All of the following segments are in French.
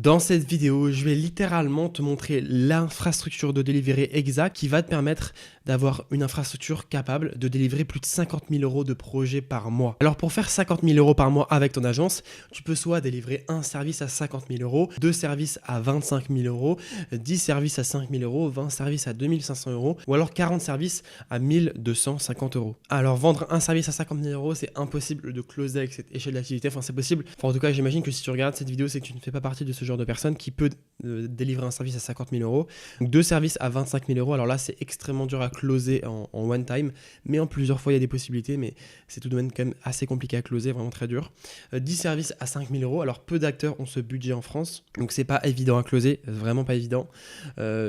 Dans cette vidéo, je vais littéralement te montrer l'infrastructure de delivery exacte qui va te permettre d'avoir une infrastructure capable de délivrer plus de 50 000 € de projets par mois. Alors pour faire 50 000 € par mois avec ton agence, tu peux soit délivrer un service à 50 000 €, 2 services à 25 000 €, 10 services à 5 000 €, 20 services à 2 500 € ou alors 40 services à 1 250 €. Alors vendre un service à 50 000 €, c'est impossible de closer avec cette échelle d'activité. Enfin c'est possible. Enfin, en tout cas, j'imagine que si tu regardes cette vidéo, c'est que tu ne fais pas partie de ce genre de personne qui peut délivrer un service à 50 000 €. Donc 2 services à 25 000 €. Alors là, c'est extrêmement dur à closer en one time, mais en plusieurs fois, il y a des possibilités, mais c'est tout de même quand même assez compliqué à closer, vraiment très dur. 10 services à 5 000 €. Alors peu d'acteurs ont ce budget en France, donc c'est pas évident à closer, vraiment pas évident.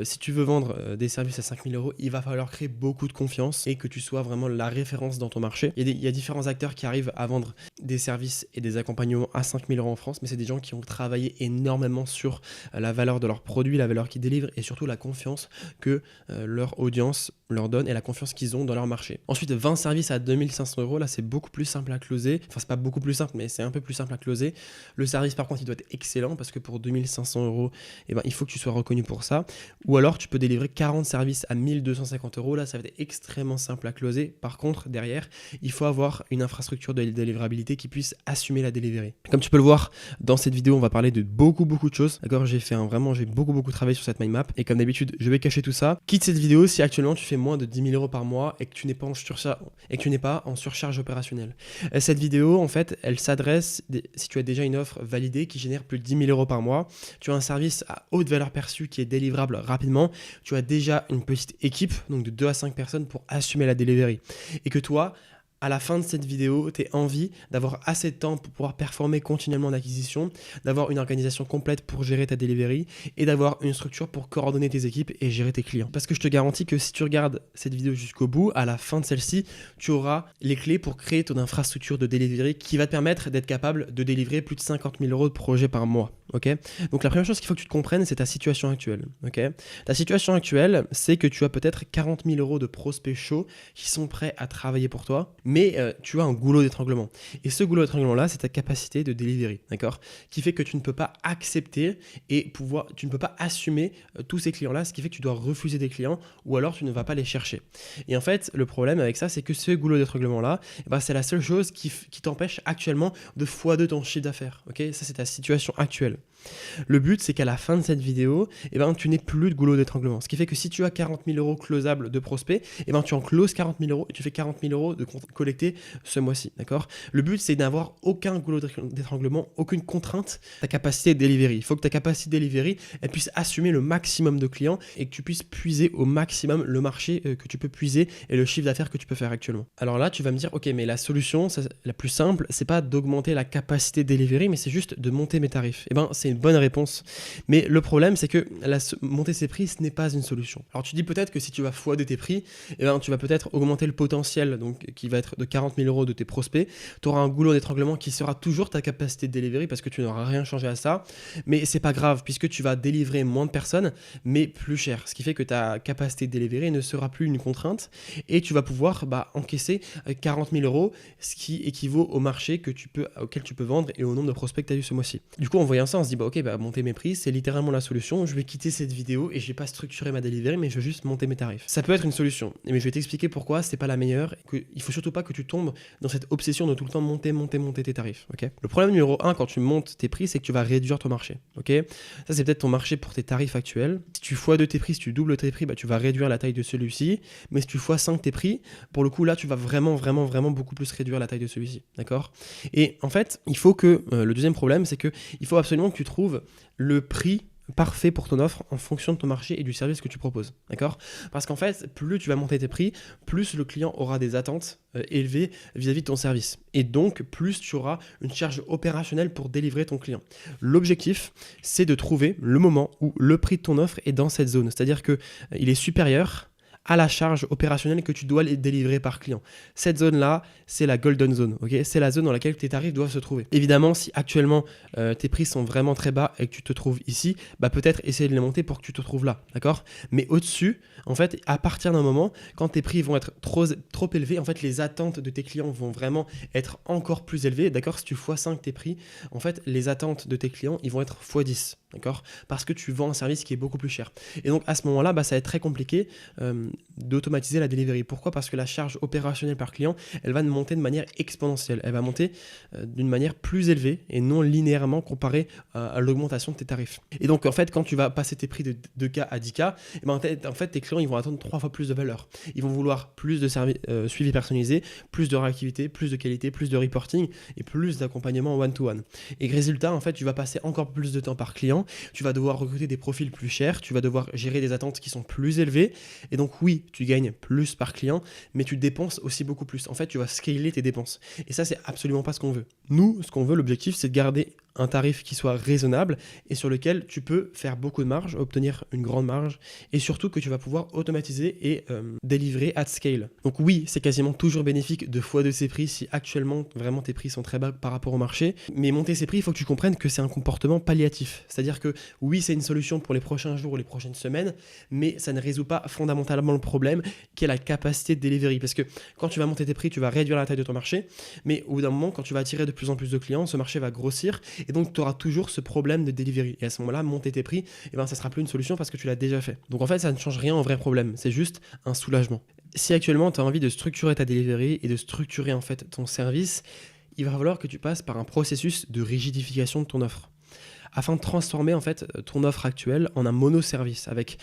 Si tu veux vendre des services à 5 000 €, il va falloir créer beaucoup de confiance et que tu sois vraiment la référence dans ton marché. Il y a différents acteurs qui arrivent à vendre des services et des accompagnements à 5 000 € en France, mais c'est des gens qui ont travaillé énormément sur la valeur de leurs produits, la valeur qu'ils délivrent et surtout la confiance que leur audience leur donne et la confiance qu'ils ont dans leur marché. Ensuite, 20 services à 2 500 €, là c'est beaucoup plus simple à closer. Enfin, c'est pas beaucoup plus simple, mais c'est un peu plus simple à closer. Le service, par contre, il doit être excellent parce que pour 2 500 €, eh ben, il faut que tu sois reconnu pour ça. Ou alors, tu peux délivrer 40 services à 1 250 €. Là, ça va être extrêmement simple à closer. Par contre, derrière, il faut avoir une infrastructure de délivrabilité qui puisse assumer la delivery. Comme tu peux le voir, dans cette vidéo, on va parler de beaucoup de choses. D'accord, j'ai beaucoup travaillé sur cette mind map. Et comme d'habitude, je vais cacher tout ça. Quitte cette vidéo si actuellement tu fais moins de 10 000 € par mois et que tu n'es pas en surcharge opérationnelle. Cette vidéo, en fait, elle s'adresse si tu as déjà une offre validée qui génère plus de 10 000 € par mois. Tu as un service à haute valeur perçue qui est délivrable rapidement. Tu as déjà une petite équipe, donc de 2 à 5 personnes pour assumer la delivery. Et que toi, à la fin de cette vidéo, tu as envie d'avoir assez de temps pour pouvoir performer continuellement en acquisition, d'avoir une organisation complète pour gérer ta delivery et d'avoir une structure pour coordonner tes équipes et gérer tes clients. Parce que je te garantis que si tu regardes cette vidéo jusqu'au bout, à la fin de celle-ci, tu auras les clés pour créer ton infrastructure de delivery qui va te permettre d'être capable de délivrer plus de 50 000 € de projets par mois. Okay, donc la première chose qu'il faut que tu te comprennes, c'est ta situation actuelle. Okay, ta situation actuelle, c'est que tu as peut-être 40 000 € de prospects chauds qui sont prêts à travailler pour toi, mais tu as un goulot d'étranglement. Et ce goulot d'étranglement-là, c'est ta capacité de delivery, d'accord, qui fait que tu ne peux pas accepter tu ne peux pas assumer tous ces clients-là, ce qui fait que tu dois refuser des clients ou alors tu ne vas pas les chercher. Et en fait, le problème avec ça, c'est que ce goulot d'étranglement-là, c'est la seule chose qui t'empêche actuellement de x2 ton chiffre d'affaires. Okay, ça, c'est ta situation actuelle. Le but, c'est qu'à la fin de cette vidéo, tu n'aies plus de goulot d'étranglement. Ce qui fait que si tu as 40 000 € closables de prospects, tu en closes 40 000 € et tu fais 40 000 € de collectés ce mois-ci. D'accord ? Le but, c'est d'avoir aucun goulot d'étranglement, aucune contrainte, ta capacité de delivery. Il faut que ta capacité de delivery elle puisse assumer le maximum de clients et que tu puisses puiser au maximum le marché que tu peux puiser et le chiffre d'affaires que tu peux faire actuellement. Alors là, tu vas me dire, ok, mais la solution la plus simple, c'est pas d'augmenter la capacité de delivery, mais c'est juste de monter mes tarifs. C'est une bonne réponse. Mais le problème, c'est que monter ses prix, ce n'est pas une solution. Alors tu dis peut-être que si tu vas x2 tes prix, tu vas peut-être augmenter le potentiel, donc qui va être de 40 000 € de tes prospects. Tu auras un goulot d'étranglement qui sera toujours ta capacité de delivery parce que tu n'auras rien changé à ça. Mais c'est pas grave puisque tu vas délivrer moins de personnes, mais plus cher. Ce qui fait que ta capacité de delivery ne sera plus une contrainte et tu vas pouvoir encaisser 40 000 €, ce qui équivaut au marché auquel tu peux vendre et au nombre de prospects que tu as eu ce mois-ci. Du coup, en voyant ça, on se dit monter mes prix, c'est littéralement la solution. Je vais quitter cette vidéo et je vais pas structurer ma delivery, mais je vais juste monter mes tarifs. Ça peut être une solution, mais je vais t'expliquer pourquoi c'est pas la meilleure. Il faut surtout pas que tu tombes dans cette obsession de tout le temps monter tes tarifs. Okay, le problème numéro 1 quand tu montes tes prix, c'est que tu vas réduire ton marché. Okay, ça c'est peut-être ton marché pour tes tarifs actuels. Si tu x2 tes prix, si tu doubles tes prix, tu vas réduire la taille de celui-ci. Mais si tu x5 tes prix, pour le coup là, tu vas vraiment beaucoup plus réduire la taille de celui-ci. D'accord ? Et en fait, il faut que le deuxième problème, c'est que il faut absolument que tu trouves le prix parfait pour ton offre en fonction de ton marché et du service que tu proposes, d'accord ? Parce qu'en fait, plus tu vas monter tes prix, plus le client aura des attentes élevées vis-à-vis de ton service. Et donc, plus tu auras une charge opérationnelle pour délivrer ton client. L'objectif, c'est de trouver le moment où le prix de ton offre est dans cette zone. C'est-à-dire qu'il est supérieur à la charge opérationnelle que tu dois les délivrer par client. Cette zone-là, c'est la golden zone, ok? C'est la zone dans laquelle tes tarifs doivent se trouver. Évidemment, si actuellement tes prix sont vraiment très bas et que tu te trouves ici, bah peut-être essayer de les monter pour que tu te trouves là, d'accord? Mais au-dessus, en fait, à partir d'un moment, quand tes prix vont être trop élevés, en fait, les attentes de tes clients vont vraiment être encore plus élevées, d'accord? Si tu x5 tes prix, en fait, les attentes de tes clients, ils vont être x10. D'accord? Parce que tu vends un service qui est beaucoup plus cher. Et donc à ce moment-là, bah, ça va être très compliqué d'automatiser la delivery. Pourquoi? Parce que la charge opérationnelle par client, elle va monter de manière exponentielle. Elle va monter d'une manière plus élevée et non linéairement comparée à l'augmentation de tes tarifs. Et donc en fait, quand tu vas passer tes prix de 2K à 10K, et ben, en fait, tes clients ils vont attendre 3 fois plus de valeur. Ils vont vouloir plus de suivi personnalisé, plus de réactivité, plus de qualité, plus de reporting et plus d'accompagnement one-to-one. Et résultat, en fait, tu vas passer encore plus de temps par client. Tu vas devoir recruter des profils plus chers, tu vas devoir gérer des attentes qui sont plus élevées, et donc oui, tu gagnes plus par client, mais tu dépenses aussi beaucoup plus. En fait, tu vas scaler tes dépenses. Et ça, c'est absolument pas ce qu'on veut. Nous, ce qu'on veut, l'objectif, c'est de garder un tarif qui soit raisonnable et sur lequel tu peux faire beaucoup de marge, obtenir une grande marge et surtout que tu vas pouvoir automatiser et délivrer at scale. Donc oui, c'est quasiment toujours bénéfique de x2 ses prix si actuellement vraiment tes prix sont très bas par rapport au marché. Mais monter ses prix, il faut que tu comprennes que c'est un comportement palliatif. C'est-à-dire que oui, c'est une solution pour les prochains jours ou les prochaines semaines, mais ça ne résout pas fondamentalement le problème qui est la capacité de delivery. Parce que quand tu vas monter tes prix, tu vas réduire la taille de ton marché, mais au bout d'un moment, quand tu vas attirer de plus en plus de clients, ce marché va grossir et donc tu auras toujours ce problème de delivery. Et à ce moment-là, monter tes prix, eh ben, ça sera plus une solution parce que tu l'as déjà fait. Donc en fait, ça ne change rien au vrai problème, c'est juste un soulagement. Si actuellement tu as envie de structurer ta delivery et de structurer en fait ton service, il va falloir que tu passes par un processus de rigidification de ton offre, afin de transformer en fait ton offre actuelle en un monoservice avec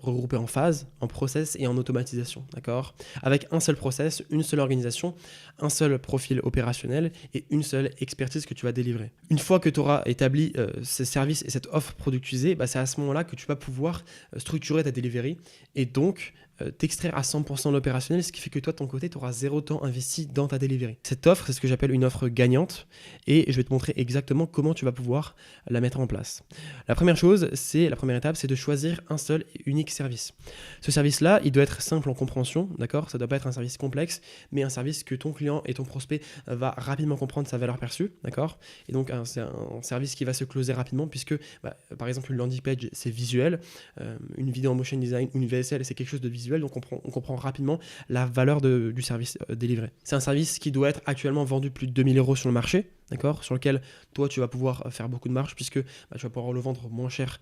regroupé en phases, en process et en automatisation, d'accord? Avec un seul process, une seule organisation, un seul profil opérationnel et une seule expertise que tu vas délivrer. Une fois que tu auras établi ces services et cette offre productisée, bah, c'est à ce moment-là que tu vas pouvoir structurer ta delivery et donc t'extraire à 100% de l'opérationnel, ce qui fait que toi, de ton côté, tu auras 0 temps investi dans ta delivery. Cette offre, c'est ce que j'appelle une offre gagnante et je vais te montrer exactement comment tu vas pouvoir la mettre en place. La première étape, c'est de choisir un seul et unique service. Ce service-là, il doit être simple en compréhension, d'accord? Ça ne doit pas être un service complexe, mais un service que ton client et ton prospect va rapidement comprendre sa valeur perçue, d'accord? Et donc, c'est un service qui va se closer rapidement puisque, par exemple, une landing page, c'est visuel, une vidéo en motion design, une VSL, c'est quelque chose de visuel, donc on comprend rapidement la valeur du service délivré. C'est un service qui doit être actuellement vendu plus de 2000 € sur le marché, d'accord, sur lequel toi tu vas pouvoir faire beaucoup de marge puisque tu vas pouvoir le vendre moins cher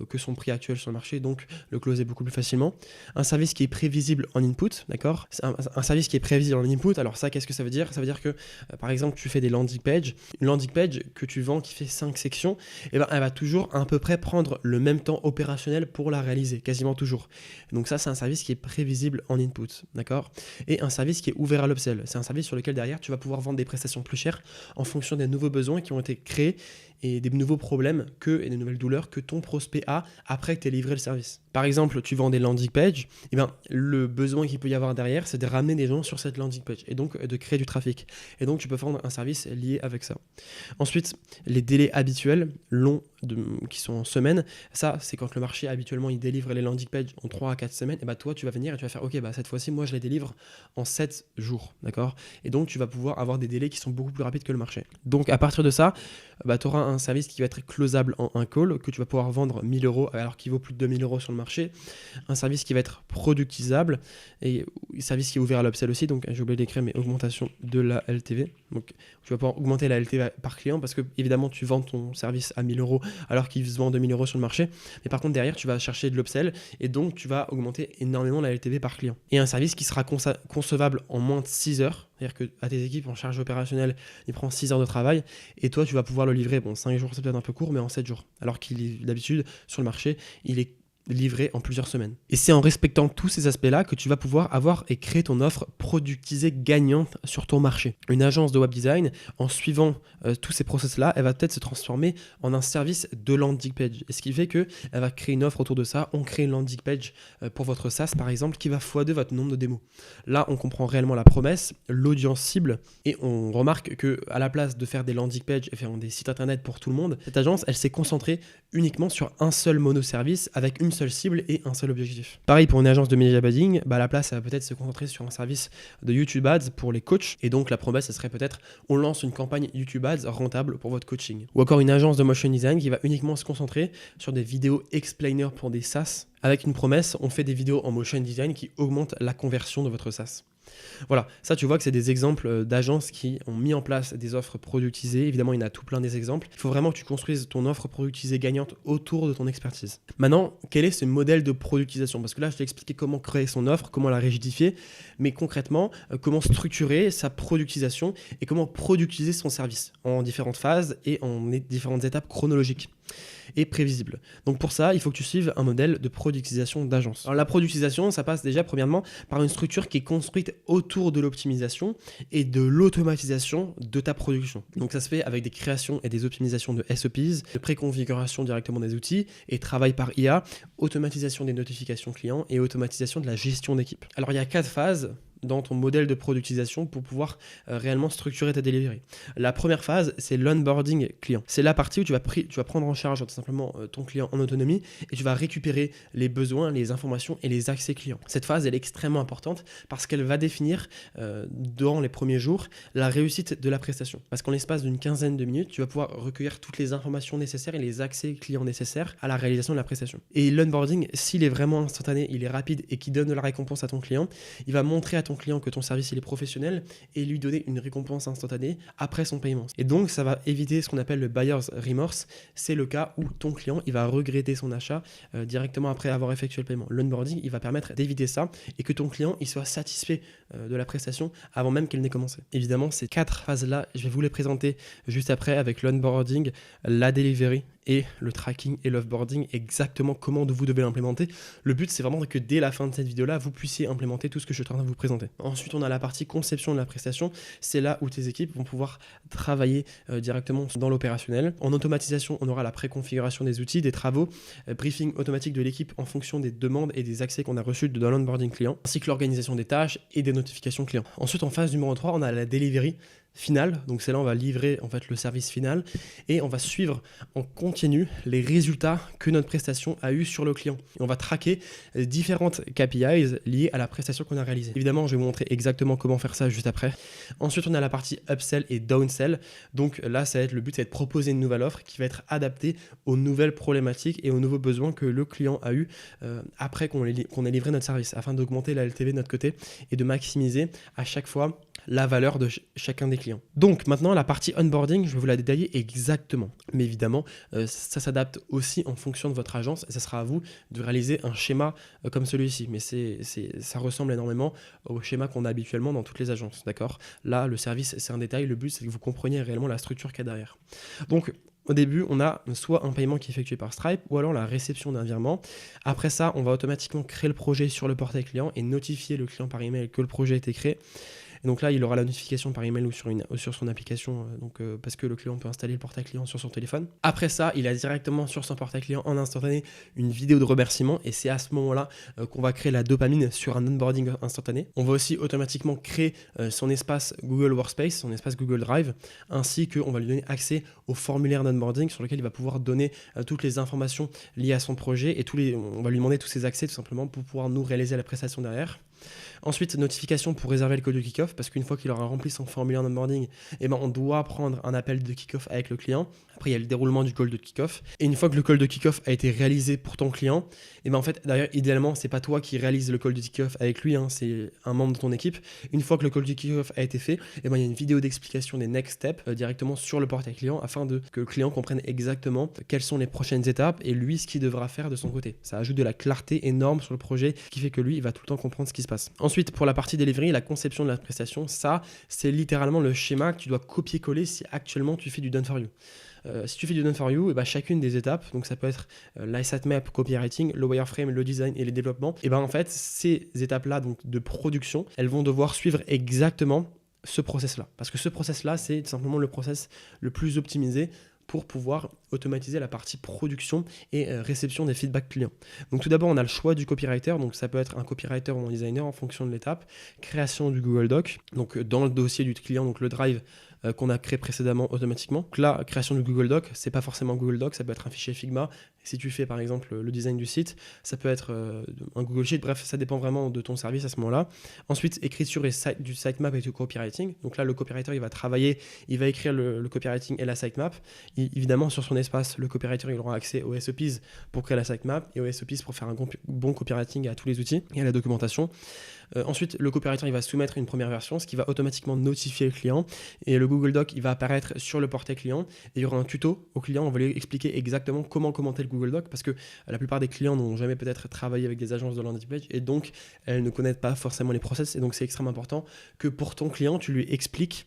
que son prix actuel sur le marché, donc le closer beaucoup plus facilement. Un service qui est prévisible en input, d'accord, c'est un service qui est prévisible en input. Alors ça, qu'est-ce que ça veut dire? Ça veut dire que par exemple tu fais des landing pages, une landing page que tu vends qui fait 5 sections, et ben elle va toujours à peu près prendre le même temps opérationnel pour la réaliser, quasiment toujours. Donc ça, c'est un service qui est prévisible en input, d'accord, et un service qui est ouvert à l'upsell. C'est un service sur lequel derrière tu vas pouvoir vendre des prestations plus chères en fonction des nouveaux besoins qui ont été créés et des nouveaux problèmes et des nouvelles douleurs que ton prospect a après que tu aies livré le service. Par exemple, tu vends des landing pages, et ben, le besoin qu'il peut y avoir derrière, c'est de ramener des gens sur cette landing page et donc de créer du trafic. Et donc, tu peux vendre un service lié avec ça. Ensuite, les délais habituels longs qui sont en semaines, ça, c'est quand le marché habituellement il délivre les landing pages en 3 à 4 semaines, et ben toi, tu vas venir et tu vas faire OK, cette fois-ci, moi, je les délivre en 7 jours, d'accord? Et donc, tu vas pouvoir avoir des délais qui sont beaucoup plus rapides que le marché. Donc, à partir de ça, tu auras un service qui va être closable en un call, que tu vas pouvoir vendre 1000 € alors qu'il vaut plus de 2000 € sur le marché. Un service qui va être productisable et un service qui est ouvert à l'upsell aussi. Donc, j'ai oublié d'écrire, mais augmentation de la LTV. Donc, tu vas pouvoir augmenter la LTV par client parce que, évidemment, tu vends ton service à 1000 € alors qu'il se vend 2000 € sur le marché. Mais par contre, derrière, tu vas chercher de l'upsell et donc tu vas augmenter énormément la LTV par client. Et un service qui sera concevable en moins de 6 heures. C'est-à-dire que à tes équipes en charge opérationnelle, il prend 6 heures de travail et toi, tu vas pouvoir le livrer. Bon, 5 jours, c'est peut-être un peu court, mais en 7 jours. Alors qu'il est d'habitude, sur le marché, il est livré en plusieurs semaines. Et c'est en respectant tous ces aspects-là que tu vas pouvoir avoir et créer ton offre productisée gagnante sur ton marché. Une agence de web design, en suivant tous ces process-là, elle va peut-être se transformer en un service de landing page. Et ce qui fait qu'elle va créer une offre autour de ça. On crée une landing page pour votre SaaS, par exemple, qui va x2 votre nombre de démos. Là, on comprend réellement la promesse, l'audience cible, et on remarque qu'à la place de faire des landing pages et faire des sites internet pour tout le monde, cette agence, elle s'est concentrée uniquement sur un seul monoservice avec une seule cible et un seul objectif. Pareil pour une agence de media buying, la place ça va peut-être se concentrer sur un service de YouTube Ads pour les coachs, et donc la promesse ça serait peut-être on lance une campagne YouTube Ads rentable pour votre coaching. Ou encore une agence de motion design qui va uniquement se concentrer sur des vidéos explainer pour des SaaS. Avec une promesse, on fait des vidéos en motion design qui augmentent la conversion de votre SaaS. Voilà, ça tu vois que c'est des exemples d'agences qui ont mis en place des offres productisées. Évidemment, il y en a tout plein des exemples. Il faut vraiment que tu construises ton offre productisée gagnante autour de ton expertise. Maintenant, quel est ce modèle de productisation? Parce que là, je t'ai expliqué comment créer son offre, comment la rigidifier, mais concrètement, comment structurer sa productisation et comment productiser son service en différentes phases et en différentes étapes chronologiques et prévisibles. Donc pour ça, il faut que tu suives un modèle de productisation d'agence. Alors la productisation, ça passe déjà premièrement par une structure qui est construite autour de l'optimisation et de l'automatisation de ta production. Donc ça se fait avec des créations et des optimisations de SOPs, de préconfiguration directement des outils et travail par IA, automatisation des notifications clients et automatisation de la gestion d'équipe. Alors il y a 4 phases dans ton modèle de productisation pour pouvoir réellement structurer ta delivery. La première phase, c'est l'onboarding client. C'est la partie où tu vas prendre en charge tout simplement ton client en autonomie et tu vas récupérer les besoins, les informations et les accès clients. Cette phase, elle est extrêmement importante parce qu'elle va définir dans les premiers jours la réussite de la prestation. Parce qu'en l'espace d'une quinzaine de minutes, tu vas pouvoir recueillir toutes les informations nécessaires et les accès clients nécessaires à la réalisation de la prestation. Et l'onboarding, s'il est vraiment instantané, il est rapide et qu'il donne de la récompense à ton client, il va montrer à ton client que ton service il est professionnel et lui donner une récompense instantanée après son paiement. Et donc ça va éviter ce qu'on appelle le buyer's remorse. C'est le cas où ton client il va regretter son achat directement après avoir effectué le paiement. L'onboarding il va permettre d'éviter ça et que ton client il soit satisfait de la prestation avant même qu'elle n'ait commencé. Évidemment ces 4 phases là je vais vous les présenter juste après avec l'onboarding, la delivery et le tracking et l'offboarding, exactement comment vous devez l'implémenter. Le but c'est vraiment que dès la fin de cette vidéo là vous puissiez implémenter tout ce que je suis en train de vous présenter. Ensuite on a la partie conception de la prestation, c'est là où tes équipes vont pouvoir travailler directement dans l'opérationnel. En automatisation on aura la préconfiguration des outils, des travaux, briefing automatique de l'équipe en fonction des demandes et des accès qu'on a reçus dans l'onboarding client, ainsi que l'organisation des tâches et des notifications clients. Ensuite en phase numéro 3 on a la delivery finale, donc c'est là on va livrer en fait le service final et on va suivre en continu les résultats que notre prestation a eu sur le client. Et on va traquer différentes KPIs liées à la prestation qu'on a réalisée. Évidemment, je vais vous montrer exactement comment faire ça juste après. Ensuite, on a la partie upsell et downsell. Donc là, ça va être le but, c'est de proposer une nouvelle offre qui va être adaptée aux nouvelles problématiques et aux nouveaux besoins que le client a eu après qu'on ait livré notre service, afin d'augmenter la LTV de notre côté et de maximiser à chaque fois la valeur de chacun des clients. Donc maintenant la partie onboarding, je vais vous la détailler exactement. Mais évidemment, ça s'adapte aussi en fonction de votre agence et ça sera à vous de réaliser un schéma comme celui-ci. Mais ça ressemble énormément au schéma qu'on a habituellement dans toutes les agences. D'accord ? Là, le service, c'est un détail. Le but, c'est que vous compreniez réellement la structure qu'il y a derrière. Donc, au début, on a soit un paiement qui est effectué par Stripe ou alors la réception d'un virement. Après ça, on va automatiquement créer le projet sur le portail client et notifier le client par email que le projet a été créé. Et donc là, il aura la notification par email ou sur son application, parce que le client peut installer le portail client sur son téléphone. Après ça, il a directement sur son portail client en instantané une vidéo de remerciement et c'est à ce moment-là qu'on va créer la dopamine sur un onboarding instantané. On va aussi automatiquement créer son espace Google Workspace, son espace Google Drive, ainsi qu'on va lui donner accès au formulaire d'onboarding sur lequel il va pouvoir donner toutes les informations liées à son projet et on va lui demander tous ses accès tout simplement pour pouvoir nous réaliser la prestation derrière. Ensuite, notification pour réserver le call de kick-off, parce qu'une fois qu'il aura rempli son formulaire d'onboarding, on doit prendre un appel de kick-off avec le client. Après, il y a le déroulement du call de kick-off. Et une fois que le call de kick-off a été réalisé pour ton client, en fait, d'ailleurs, idéalement, c'est pas toi qui réalise le call de kick-off avec lui, c'est un membre de ton équipe. Une fois que le call de kick-off a été fait, il y a une vidéo d'explication des next steps directement sur le portail client afin que le client comprenne exactement quelles sont les prochaines étapes et lui, ce qu'il devra faire de son côté. Ça ajoute de la clarté énorme sur le projet qui fait que lui, il va tout le temps comprendre ce qui se passe. Ensuite, pour la partie delivery, la conception de la prestation, ça, c'est littéralement le schéma que tu dois copier-coller si actuellement tu fais du done for you. Si tu fais du done for you, chacune des étapes, donc ça peut être l'asset map, copywriting, le wireframe, le design et les développements, en fait, ces étapes-là donc de production, elles vont devoir suivre exactement ce process-là. Parce que ce process-là, c'est tout simplement le process le plus optimisé pour pouvoir automatiser la partie production et réception des feedbacks clients. Donc tout d'abord, on a le choix du copywriter, donc ça peut être un copywriter ou un designer en fonction de l'étape, création du Google Doc, donc dans le dossier du client, donc le Drive, qu'on a créé précédemment automatiquement. Donc là, création du Google Doc, c'est pas forcément Google Doc, ça peut être un fichier Figma. Si tu fais par exemple le design du site, ça peut être un Google Sheet, bref, ça dépend vraiment de ton service à ce moment-là. Ensuite, écriture du sitemap et du copywriting. Donc là, le copywriter, il va travailler, il va écrire le copywriting et la sitemap. Évidemment, sur son espace, le copywriter, il aura accès aux SOPs pour créer la sitemap et aux SOPs pour faire un bon copywriting à tous les outils et à la documentation. Ensuite, le copywriter, il va soumettre une première version, ce qui va automatiquement notifier le client. Et le Google Doc, il va apparaître sur le portail client. Et il y aura un tuto au client. On va lui expliquer exactement comment commenter le Google Doc parce que la plupart des clients n'ont jamais peut-être travaillé avec des agences de landing page et donc elles ne connaissent pas forcément les process. Et donc, c'est extrêmement important que pour ton client, tu lui expliques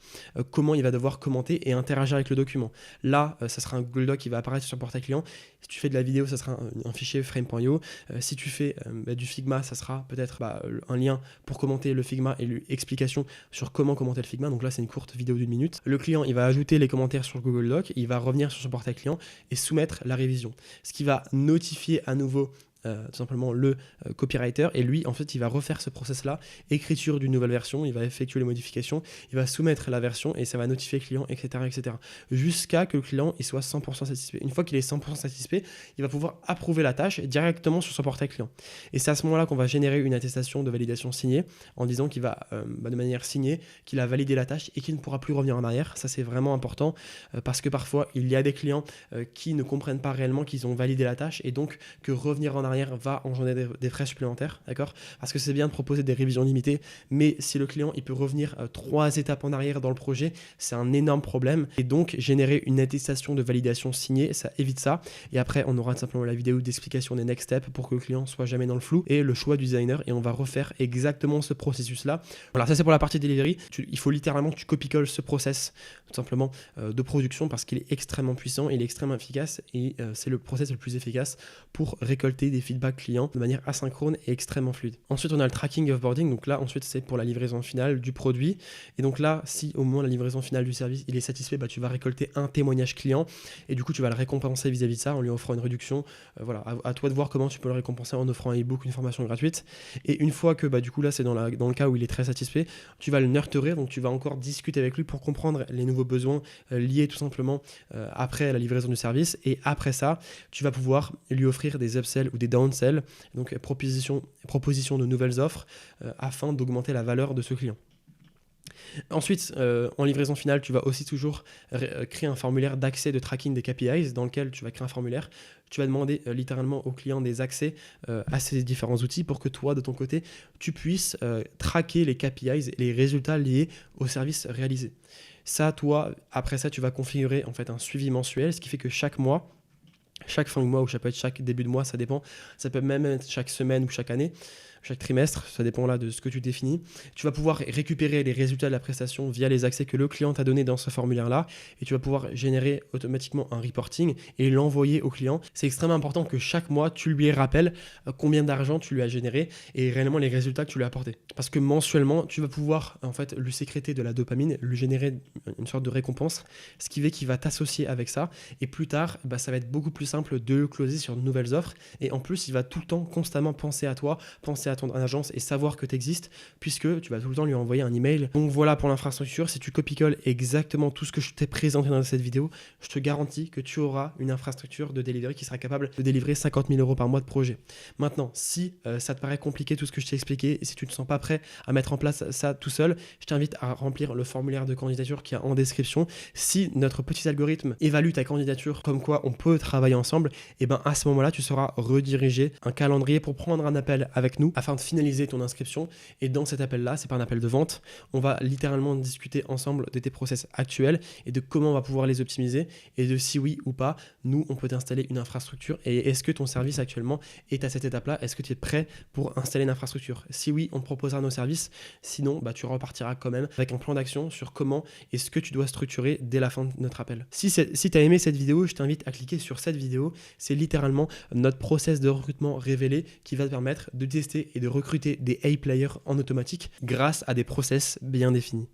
comment il va devoir commenter et interagir avec le document. Là, ça sera un Google Doc qui va apparaître sur le portail client. Si tu fais de la vidéo, ça sera un fichier frame.io. Si tu fais du Figma, ça sera peut-être un lien pour commenter le Figma et l'explication sur comment commenter le Figma. Donc là, c'est une courte vidéo d'1 minute. Le client, il va ajouter les commentaires sur le Google Doc, il va revenir sur son portail client et soumettre la révision. Ce qui va notifier à nouveau tout simplement le copywriter et lui en fait il va refaire ce process là, écriture d'une nouvelle version, il va effectuer les modifications, il va soumettre la version et ça va notifier le client, etc. jusqu'à que le client il soit 100% satisfait. Une fois qu'il est 100% satisfait, il va pouvoir approuver la tâche directement sur son portail client et c'est à ce moment là qu'on va générer une attestation de validation signée en disant qu'il va de manière signée qu'il a validé la tâche et qu'il ne pourra plus revenir en arrière. Ça c'est vraiment important parce que parfois il y a des clients qui ne comprennent pas réellement qu'ils ont validé la tâche et donc que revenir en arrière va engendrer des frais supplémentaires, d'accord? Parce que c'est bien de proposer des révisions limitées, mais si le client il peut revenir 3 étapes en arrière dans le projet, c'est un énorme problème. Et donc générer une attestation de validation signée, ça évite ça. Et après, on aura simplement la vidéo d'explication des next steps pour que le client soit jamais dans le flou et le choix du designer. Et on va refaire exactement ce processus-là. Voilà, ça c'est pour la partie delivery. Il faut littéralement que tu copie-colles ce process tout simplement de production parce qu'il est extrêmement puissant, il est extrêmement efficace et c'est le process le plus efficace pour récolter des feedbacks clients de manière asynchrone et extrêmement fluide. Ensuite, on a le tracking offboarding. Donc là, ensuite, c'est pour la livraison finale du produit. Et donc là, si au moment de la livraison finale du service, il est satisfait, tu vas récolter un témoignage client et du coup, tu vas le récompenser vis-à-vis de ça en lui offrant une réduction. Voilà, à toi de voir comment tu peux le récompenser en offrant un e-book, une formation gratuite. Et une fois que du coup là, c'est dans le cas où il est très satisfait, tu vas le nurturer. Donc tu vas encore discuter avec lui pour comprendre les nouveaux besoins liés tout simplement après la livraison du service. Et après ça, tu vas pouvoir lui offrir des upsells ou des downsell, donc proposition de nouvelles offres afin d'augmenter la valeur de ce client. Ensuite, en livraison finale, tu vas aussi toujours créer un formulaire d'accès de tracking des KPIs dans lequel tu vas créer un formulaire. Tu vas demander littéralement au client des accès à ces différents outils pour que toi, de ton côté, tu puisses traquer les KPIs et les résultats liés au service réalisé. Ça, toi, après ça, tu vas configurer en fait un suivi mensuel, ce qui fait que chaque mois, chaque fin de mois ou ça peut être chaque début de mois, ça dépend. Ça peut même être chaque semaine ou chaque année, chaque trimestre, ça dépend là de ce que tu définis. Tu vas pouvoir récupérer les résultats de la prestation via les accès que le client t'a donné dans ce formulaire-là et tu vas pouvoir générer automatiquement un reporting et l'envoyer au client. C'est extrêmement important que chaque mois, tu lui rappelles combien d'argent tu lui as généré et réellement les résultats que tu lui as apportés. Parce que mensuellement, tu vas pouvoir en fait lui sécréter de la dopamine, lui générer une sorte de récompense, ce qui fait qu'il va t'associer avec ça et plus tard, ça va être beaucoup plus simple de le closer sur de nouvelles offres et en plus, il va tout le temps constamment penser à toi, penser à ton agence et savoir que tu existes puisque tu vas tout le temps lui envoyer un email. Donc voilà pour l'infrastructure, si tu copie-colles exactement tout ce que je t'ai présenté dans cette vidéo, je te garantis que tu auras une infrastructure de delivery qui sera capable de délivrer 50 000 € par mois de projet. Maintenant, si ça te paraît compliqué tout ce que je t'ai expliqué et si tu ne te sens pas prêt à mettre en place ça tout seul, je t'invite à remplir le formulaire de candidature qui est en description. Si notre petit algorithme évalue ta candidature comme quoi on peut travailler ensemble, et à ce moment-là, tu seras redirigé un calendrier pour prendre un appel avec nous afin de finaliser ton inscription. Et dans cet appel-là, c'est pas un appel de vente, on va littéralement discuter ensemble de tes process actuels et de comment on va pouvoir les optimiser et de si oui ou pas, nous, on peut t'installer une infrastructure et est-ce que ton service actuellement est à cette étape-là? Est-ce que tu es prêt pour installer une infrastructure? Si oui, on te proposera nos services, sinon tu repartiras quand même avec un plan d'action sur comment et ce que tu dois structurer dès la fin de notre appel. Si tu as aimé cette vidéo, je t'invite à cliquer sur cette vidéo, c'est littéralement notre process de recrutement révélé qui va te permettre de tester et de recruter des A-players en automatique grâce à des process bien définis.